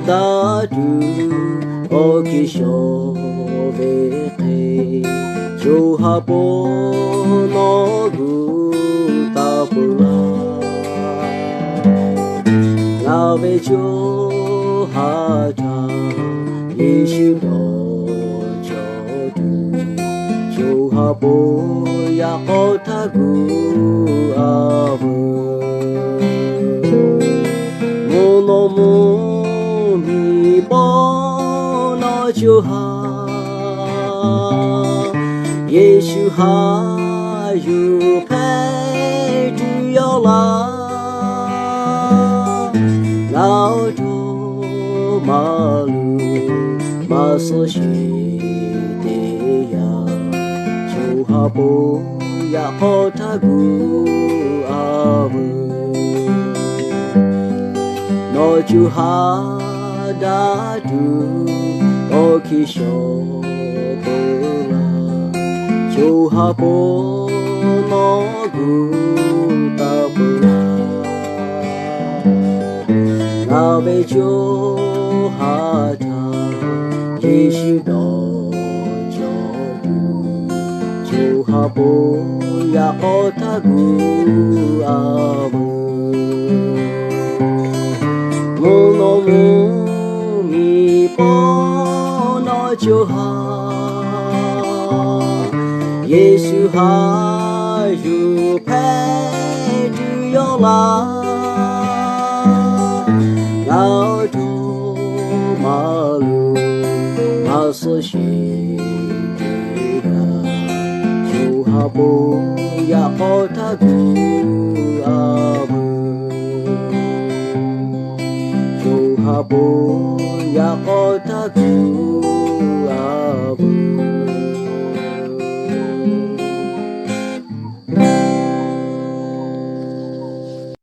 Dadu okisho veke Johapo no gutapula Nave johata Yeshu no jodu Johapo yakotagu avu Monomo Bono Juha Yeshu ha you pay to your love Now to malu masoshi deya Juha bo ya hotagu avu No Juha Dadu okisho bola Johapo no gutapula Nabe johata Yeshu no jodu Johapo yakotagu avu Monomu Bono Juha Yeshu ha you pay to your love Now to malu masoshi deya Juhapo yakotagu avu Juhapo yakotagu avu